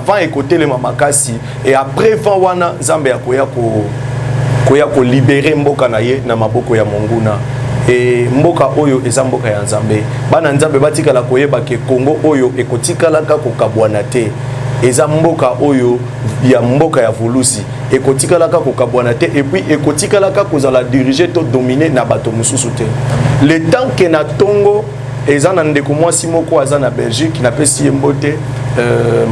avant écouter les mamakasi et après vent wana nzambe ya koya ko libérer mboka na ye na maboko ya monguna et mboka oyo eza mboka ya nzambe bana nzambe batikala koyeba ke Congo oyo ekotikala ka kokabwana te eza mboka oyo ya mboka ya volusi ekotikala ka kokabwana te et puis ekotikala ka kozala diriger to dominer na bato mususu te le temps que na tongo eza na ndeko mwasi moko aza na Belgique na pesi mbote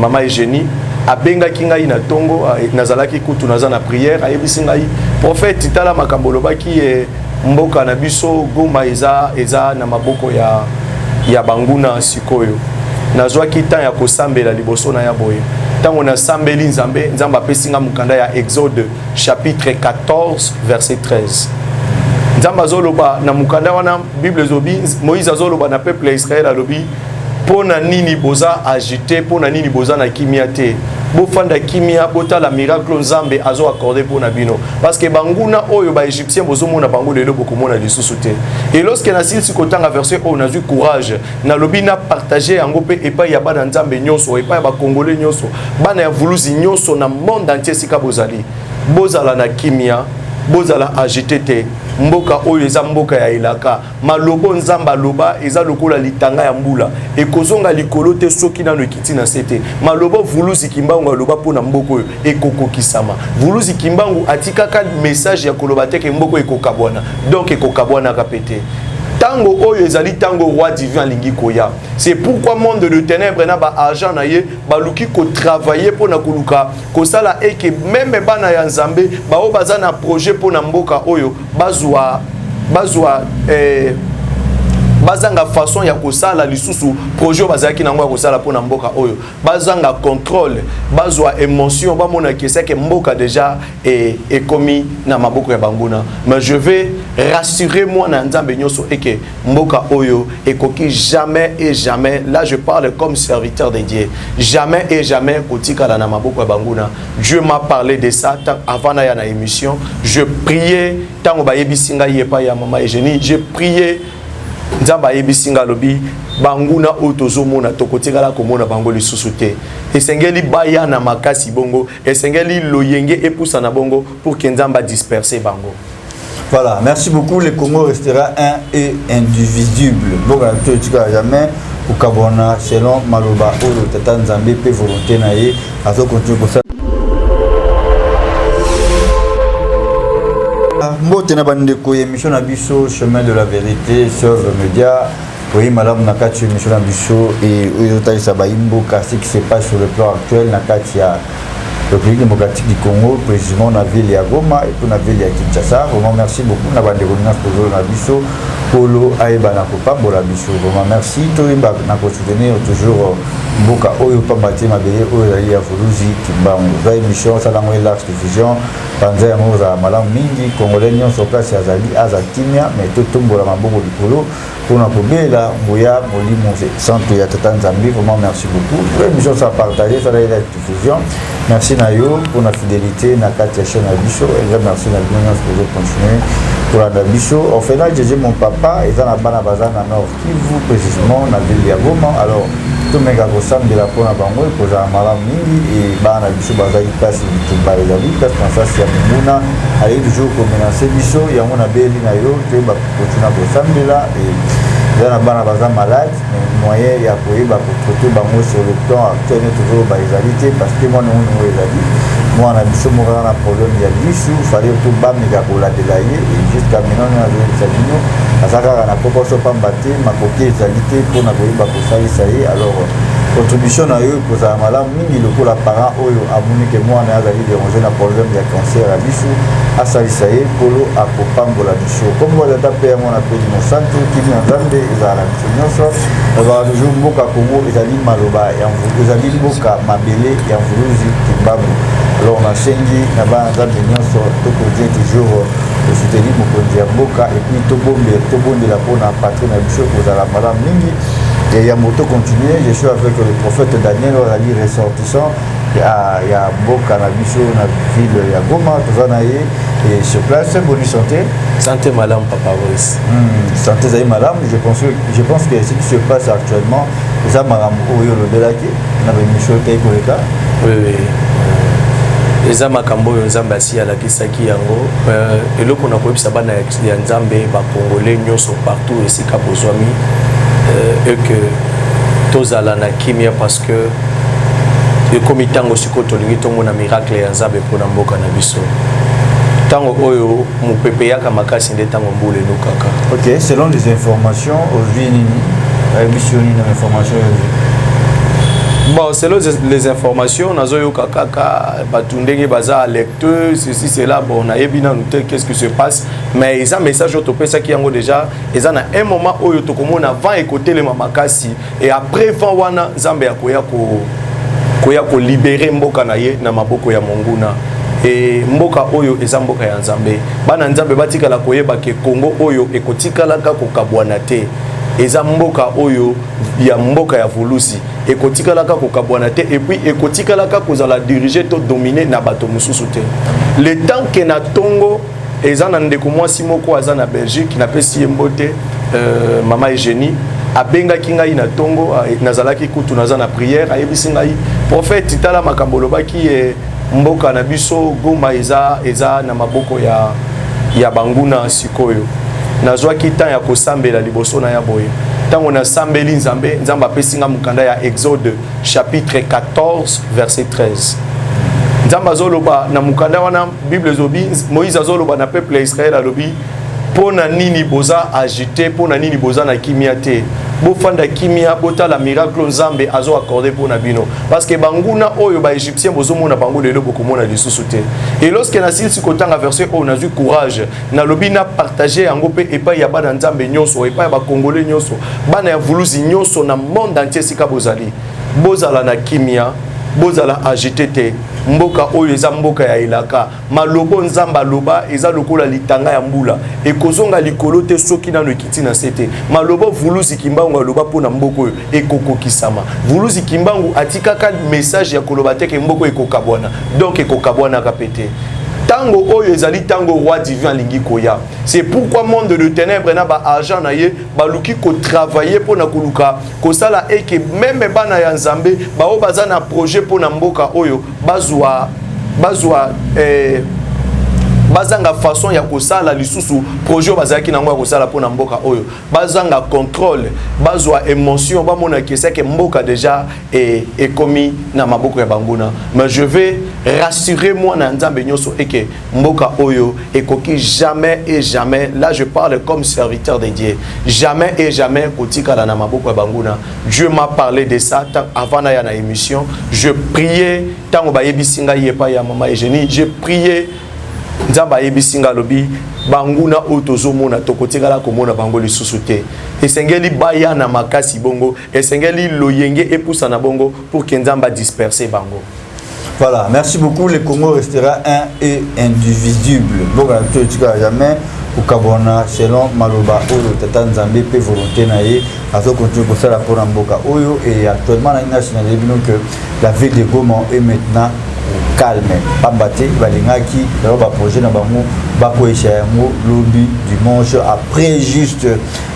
mama Eugénie abenga kingai na tongo nazalaki kutu naza na prière ayebisi ngai prophète tala makambo lobaki mboka na biso Goma eza na maboko ya banguna sikoyo nazwa kitan ya kosambela liboso na ya boye tango na sambeli nzambe apesinga mukanda ya Exode chapitre 14 verset 13 nzamba zoloba na mukanda wana Bible zobi Moïse azoloba na peuple ya Israël alobi pona nini boza agité pona nini boza na kimia te bofanda kimia bota la miracle nzambe azo accorder pona bino parce que banguna oyo ba égyptien bozomona bango lelo bokomona lisusu te et lorsque na silsi kotanga verset on a eu courage na lobi na partager yango pe epa ya bana nzambe nyonso epa ya ba congolais nyonso bana ya vuluzi nyonso na monde entier sika bozali bozala na kimia bozala agité te mboka oyo eza mboka ya elaka malobo nzamba loba eza lokola litanga ya mbula ekozonga likolo te soki nano ekiti na sete malobo vuluzi kimbangu aloba pona mboko oyo ekokokisama vuluzi kimbangu atikaka message ya koloba te ke mboko ekokabwana donc ekokabwana kapete tango oyo ezali tango roi divin lingi koya c'est pourquoi monde de ténèbres na ba argent na ye baluki ko travailler pona koluka kosala eke même bana ya nzambe bao baza na projet pona mboka oyo bazwa bazanga façon ya kosala lisusu projet bazaki nango ya kosala pona mboka oyo bazanga contrôle bazwa émotion bamona keseke mboka déjà est commis na maboko ya banguna mais je vais rassurer moi na nzambe nyoso eke mboka oyo ekoki jamais et jamais là je parle comme serviteur de Dieu jamais et jamais kotikala na maboko ya banguna Dieu m'a parlé de ça avant na ya na émission je priais tango bayebisinga yepa ya mama Eugénie j'ai prié nzamba yebisinga lobi banguna otozomona tokotikala komona bango lisusu te esengeli baya na makasi bongo esengeli loyenge epusa na bongo pour que nzamba disperser bango. Voilà, merci beaucoup. Le Congo restera un et indivisible. Bon, tu ne jamais au Kabona selon Maloba ou le Tata Nzambe peut volonté naïe à ce continuer pour ça. Mbote na bandeko émission na biso chemin de la vérité sur média oui madame nakati émission na biso et oyota sabaimbo car ce qui se passe sur le plan actuel nakati ya le pays démocratique du Congo précisément na ville ya Goma et pour la ville ya Kinshasa. Vraiment merci beaucoup na bandeko na biso polo aeba na kopa bola biso vraiment merci to imba na ko soutenir toujours mboka oyo pa mati mabeye oyo ya Fuluzi Kimbangu za émission ça lango la diffusion panza ya moza malamu mingi congolais nyonso place ya zali azatimia mais to tombola maboko likolo pour na kobela ngoya molimo centre ya Tata Nzambe. Vraiment merci beaucoup l'émission ça partager ça la diffusion merci na yo pour la fidélité na kati ya chaîne ya biso et merci na bien pour continuer pour la biso on fait là j'ai mon papa et dans la bana bazana nord Kivu précisément na ville ya Goma alors tout mega kosambela pona bango kozala malamu mingi et bana biso bazali place bitumba ezali place pensasi ya monguna ali toujours komenase biso yango na beli na yo te bakotuna kosambela et dans la bana baza malade mais moyen ya koyeba kotraiter bango sur le plan actuel toujours baezalité parce que moi non ezali moi na biso moko na problème ya biso fallait tout bameka kolandela ye et jusqu'à maintenant na zalino azaka na kokoso pambate makoki ezalité mpona koyeba kosalisa ye alors contribution na yo kozala malamu mingi lokola parent oyo amoni ke mwana azali déranger na problème ya cancer ya biso asalisa ye polo akopambola biso comme bazata mpe yango na pedi mosantu kini na nzambe ezala na biso nyonso ezala toujours mboka Congo ezali maloba ya ezali mboka mabele ya Fuluzi Kimbangu. Alors on a sengi na bana nzambe nyonso tokodie toujours soutenir mokonzi ya mboka et puis tobondela mpona patron na biso kozala malamu mingi. Et il y a moto continuer, je suis avec le prophète Daniel, on a dit ressortissant, il y a Boka na biso na ville ya Goma, et sur place, bonne santé. Santé madame Papa Royce. Santé Zaï madame, je pense que ce qui se passe actuellement, ça madame Oyo le Belaki, on a une mission pour l'État. Oui, oui. Eza makambo yo nzambe asi alakisaki yango eloko na koyebisa bana ya nzambe ba congolais nyonso partout esika bozwami et que tozala na kimia parce que ekomi tango siko tolingi tomona miracle ya nzambe mpona mboka na biso tango oyo mopepe yaka makasi nde tango mbula enokaka. Ok, selon les informations aujourd'hui nini bisioni na information bon, selon les informations, nazoyo kaka batundenge baza lecteur ceci cela bon na yebina noter qu'est-ce qui se passe mais ils ont message autopé ça qui yango déjà ils ont un moment où yo tokomona avant écouter les mamakasi et après vent wana nzambe ya koya ko libérer mboka na ye na maboko ya monguna et mboka oyo eza mboka ya nzambe bana nzambe batikala koyeba ke Congo oyo ekotikala ka kokabwana te eza mboka oyo ya mboka ya volusi ekotikalaka kokabwana te et puis ekotikalaka kozala diriger to dominer na bato mususu te le temps que na tongo eza na ndeko mwasi moko aza na Belgique na pesi mbote mama Eugénie abengaki ngai na tongo nazalaki kutu naza na prière ayebisi ngai prophète tala makambo lobaki mboka na biso Goma eza na maboko ya banguna sikoyo nazwaki temps ya kosambela liboso na ya boye tango na sambeli nzambe apesinga mukanda ya Exode chapitre 14 verset 13 nzamba zoloba na mukanda wana Bible zobi Moïse azoloba na peuple ya Israël alobi pona nini boza agité pona nini boza na kimia te bofanda kimia botala miracle nzambe azo accorder pona bino parce que banguna oyo ba égyptien bozomona bango lelo bokomona lisusu te et lorsque na silsi kotanga verset oyo nazui courage na lobi na partager yango pe epai ya bana nzambe nyonso epai ya ba congolais nyonso bana ya vuluzi nyonso na monde entier sika bozali bozala na kimia bozala agité te mboka oyo eza mboka ya elaka malobo nzamba loba eza lokola litanga ya mbula ekozonga likolo te soki nano ekiti na sete malobo vuluzi kimbangu aloba pona mboko oyo ekokokisama vuluzi kimbangu atikaka message ya koloba te ke mboko ekokabwana donc ekokabwana kapete tango oyo ezali tango roi divin lingi koya c'est pourquoi monde de ténèbres na ba argent na ye baluki ko travailler pona koluka kosala eke même bana ya nzambe bao baza na projet pona mboka oyo bazwa bazanga façon ya kosala lisusu projet bazaki nango ya kosala pona mboka oyo bazanga contrôle bazwa émotion bamona kesa ke mboka déjà est commis na maboko ya banguna mais je vais rassurer moi na nzambe nyoso eke mboka oyo ekoki jamais et jamais là je parle comme serviteur de Dieu jamais et jamais kotikala na maboko ya banguna Dieu m'a parlé de ça avant na ya na émission je priais tango ba yebisinga yepa ya mama Eugénie j'ai prié nzamba yebisinga lobi banguna otozomona tokotikala komona bango lisusu te esengeli baya na makasi bongo esengeli loyenge epusa na bongo pour que nzamba disperser bango. Voilà, merci beaucoup. Le Congo restera un et indivisible. Donc, jamais au Kabona, selon Maloba, Oyo, Tata Nzambe, P. volonté naïe, à ce continue pour ça la pour Mboka Oyo. Et actuellement, la nationalité, que la ville de Goma est maintenant calme. Pambate, Balingaki, le projet n'a pas mou, Bako Echayango, lobby dimanche après juste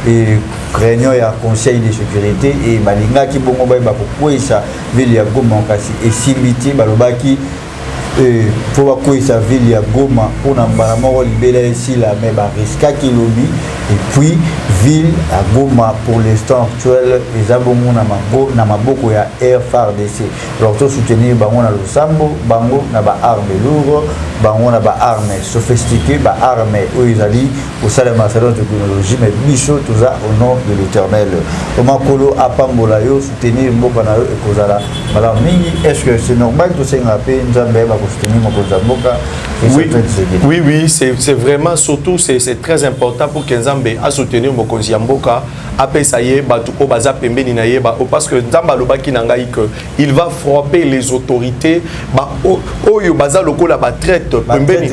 et réunion et conseil de sécurité et Balingaki Bongo Baïba pour ça, ville ya Goma et Simiti, Balobaki. Pour que sa ville ya Goma pour n'embarrassement libérer ici la même risque qui lobby et puis ville à Goma pour l'instant actuel les abonnements na maboko ya FARDC alors tout soutenir bango na losambo bango na ba armes lourdes bango na ba armes sophistiquées ba armes oizali au salama salon de technologie mais biso tout ça au nom de l'Éternel au makolo apambola yo soutenir mboka na yo ekozala madame mingi est-ce que c'est normal tout ça ngapé nzambe ba oui, oui, c'est vraiment, surtout, c'est très important pour que Nzambe a soutenir Mokonzi Mboka, Apesaye, Batuko Baza Pembeni Naye, parce que Nzamba Lobaki Nangaï, il va frapper les autorités, Oyo Baza Loko la traite Pembeni,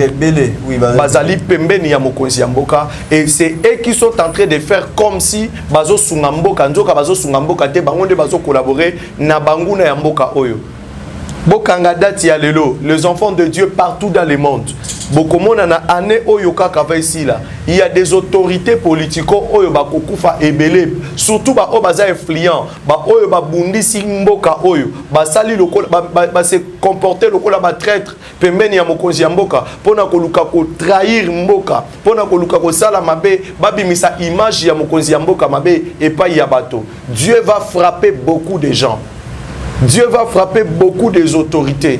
Bazali Pembeni ya Mokonzi Mboka, et c'est eux qui sont en train de faire comme si Bazo Sungamboka, Nzoka Bazo Sungamboka, te Bangonde Bazo collaborer, na Banguna Mboka Oyo. Bokanga dati ya lelo, les enfants de Dieu partout dans le monde. Bokomona na année oyo kaka ici là, il y a des autorités politico oyo ba kokufa ebele, surtout ba o baza influent, ba oyo ba bundisi mboka oyo, ba sali lokola ba se comporter lokola ba traître pembeni ya mokonzi ya mboka, pona koluka ko trahir mboka, pona koluka ko sala mabe, babimisa image ya mokonzi ya mboka mabe epai ya bato. Dieu va frapper beaucoup de gens. Dieu va frapper beaucoup des autorités.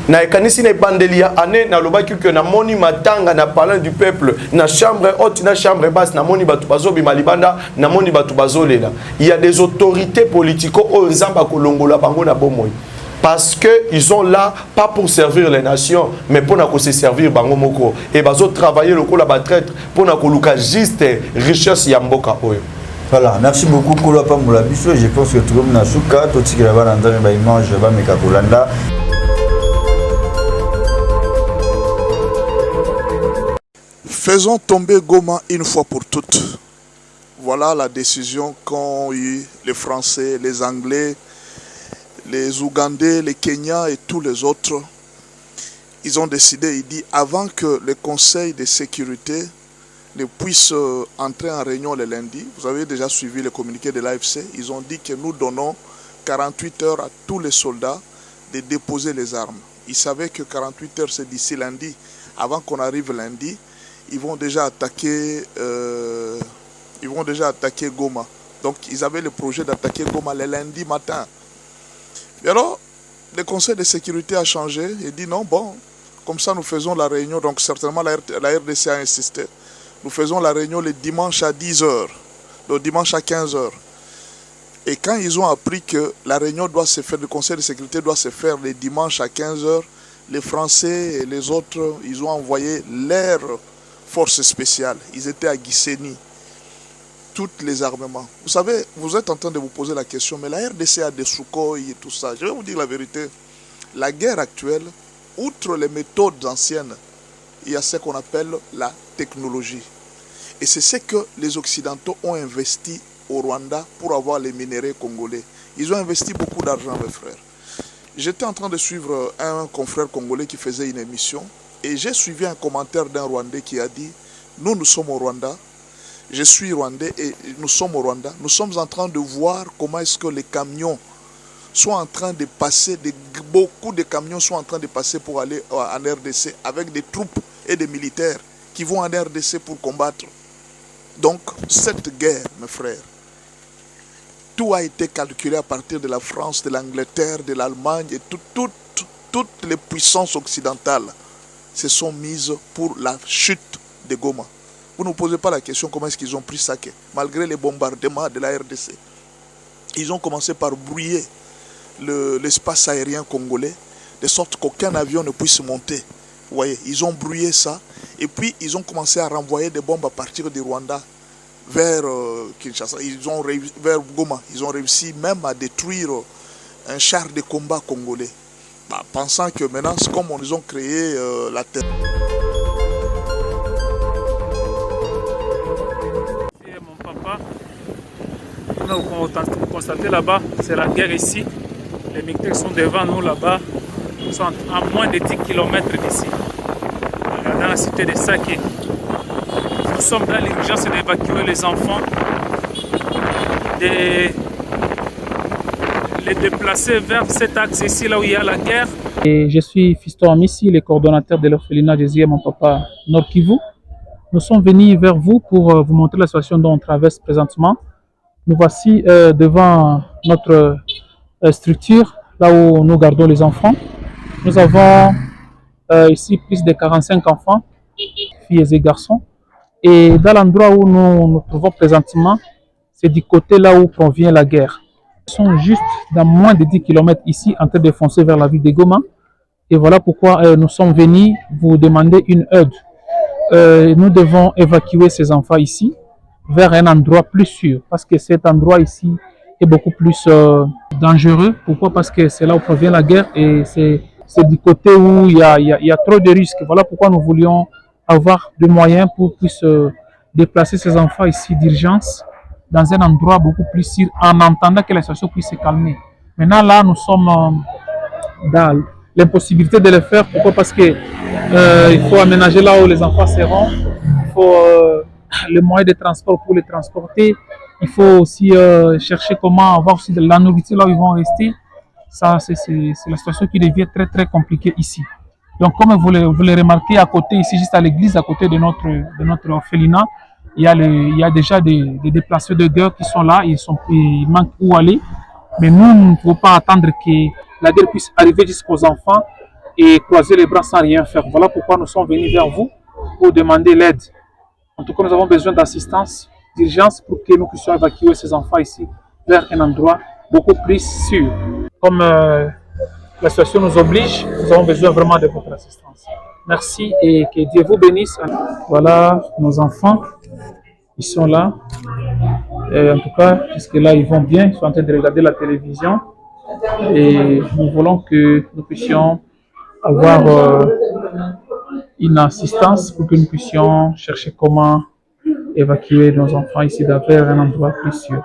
Na ekanisi na bandelia ane na lobaki que na moni matanga na parlant du peuple na chambre haute na chambre basse na moni batu bazobi malibanda na moni batu bazolela. Il y a des autorités politico o nzamba kolongola bango na bomoi. Parce que ils sont là pas pour servir les nations mais pour se servir bango moko et bazo travailler le la traître pour na koluka juste richesse ya mboka oyo. Voilà, merci beaucoup Kolo Pamboula Biso. Je pense que tout le monde a souka, tout ce qui va dans une image, va me kakolanda. Faisons tomber Goma une fois pour toutes. Voilà la décision qu'ont eu les Français, les Anglais, les Ougandais, les Kenyans et tous les autres. Ils ont décidé, il dit, avant que le Conseil de sécurité ne puisse entrer en réunion le lundi. Vous avez déjà suivi le communiqué de l'AFC. Ils ont dit que nous donnons 48 heures à tous les soldats de déposer les armes. Ils savaient que 48 heures, c'est d'ici lundi. Avant qu'on arrive lundi, ils vont déjà attaquer Goma. Donc, ils avaient le projet d'attaquer Goma le lundi matin. Et alors, le Conseil de sécurité a changé et dit non, bon, comme ça nous faisons la réunion. Donc, certainement, la RDC a insisté. Nous faisons la réunion le dimanche à 10h, le dimanche à 15h. Et quand ils ont appris que la réunion doit se faire, le Conseil de sécurité doit se faire le dimanche à 15h, les Français et les autres, ils ont envoyé leurs forces spéciales. Ils étaient à Gisenyi, tous les armements. Vous savez, vous êtes en train de vous poser la question, mais la RDC a des Sukhoi et tout ça. Je vais vous dire la vérité. La guerre actuelle, outre les méthodes anciennes, il y a ce qu'on appelle la technologie. Et c'est ce que les Occidentaux ont investi au Rwanda pour avoir les minéraux congolais. Ils ont investi beaucoup d'argent, mes frères. J'étais en train de suivre un confrère congolais qui faisait une émission et j'ai suivi un commentaire d'un Rwandais qui a dit « Nous sommes au Rwanda, je suis Rwandais et nous sommes au Rwanda. Nous sommes en train de voir comment est-ce que les camions sont en train de passer, beaucoup de camions sont en train de passer pour aller en RDC avec des troupes et des militaires qui vont en RDC pour combattre. Donc, cette guerre, mes frères, tout a été calculé à partir de la France, de l'Angleterre, de l'Allemagne et toutes les puissances occidentales se sont mises pour la chute de Goma. Vous ne vous posez pas la question comment est-ce qu'ils ont pris Saké, malgré les bombardements de la RDC. Ils ont commencé par brouiller l'espace aérien congolais, de sorte qu'aucun avion ne puisse monter. Vous voyez, ils ont brouillé ça. Et puis, ils ont commencé à renvoyer des bombes à partir du Rwanda vers Kinshasa. Vers Goma. Ils ont réussi même à détruire un char de combat congolais. Pensant que maintenant, c'est comme ils ont créé la terre. Mon papa, vous constatez là-bas, c'est la guerre ici. Les militaires sont devant nous là-bas. Ils sont à moins de 10 km d'ici. Dans la cité de Saké. Nous sommes dans l'urgence d'évacuer les enfants, de les déplacer vers cet axe ici, là où il y a la guerre. Et je suis Fiston Amissi, le coordonnateur de l'orphelinat Jésus mon papa Nord Kivu. Nous sommes venus vers vous pour vous montrer la situation dont on traverse présentement. Nous voici devant notre structure, là où nous gardons les enfants. Nous avons ici plus de 45 enfants, filles et garçons. Et dans l'endroit où nous nous trouvons présentement, c'est du côté là où provient la guerre. Ils sont juste dans moins de 10 km ici, en train de foncer vers la ville de Goma. Et voilà pourquoi nous sommes venus vous demander une aide. Nous devons évacuer ces enfants ici vers un endroit plus sûr, parce que cet endroit ici est beaucoup plus dangereux. Pourquoi? Parce que c'est là où provient la guerre et c'est du côté où il y a trop de risques. Voilà pourquoi nous voulions avoir des moyens pour puisse déplacer ces enfants ici d'urgence dans un endroit beaucoup plus sûr en attendant que la situation puisse se calmer. Maintenant là, nous sommes dans l'impossibilité de le faire. Pourquoi? Parce que il faut aménager là où les enfants seront. Il faut le moyen de transport pour les transporter. Il faut aussi chercher comment avoir aussi de la nourriture là où ils vont rester. Ça, c'est la situation qui devient très très compliquée ici. Donc, comme vous le remarquez, à côté, ici, juste à l'église, à côté de notre orphelinat, il y a déjà des déplacés de guerre qui sont là, ils manquent où aller. Mais nous ne pouvons pas attendre que la guerre puisse arriver jusqu'aux enfants et croiser les bras sans rien faire. Voilà pourquoi nous sommes venus vers vous pour demander l'aide. En tout cas, nous avons besoin d'assistance, d'urgence pour que nous puissions évacuer ces enfants ici vers un endroit beaucoup plus sûr. Comme la situation nous oblige, nous avons besoin vraiment de votre assistance. Merci et que Dieu vous bénisse. Voilà nos enfants, ils sont là. Et en tout cas, jusque-là, ils vont bien, ils sont en train de regarder la télévision. Et nous voulons que nous puissions avoir une assistance pour que nous puissions chercher comment évacuer nos enfants ici vers un endroit plus sûr.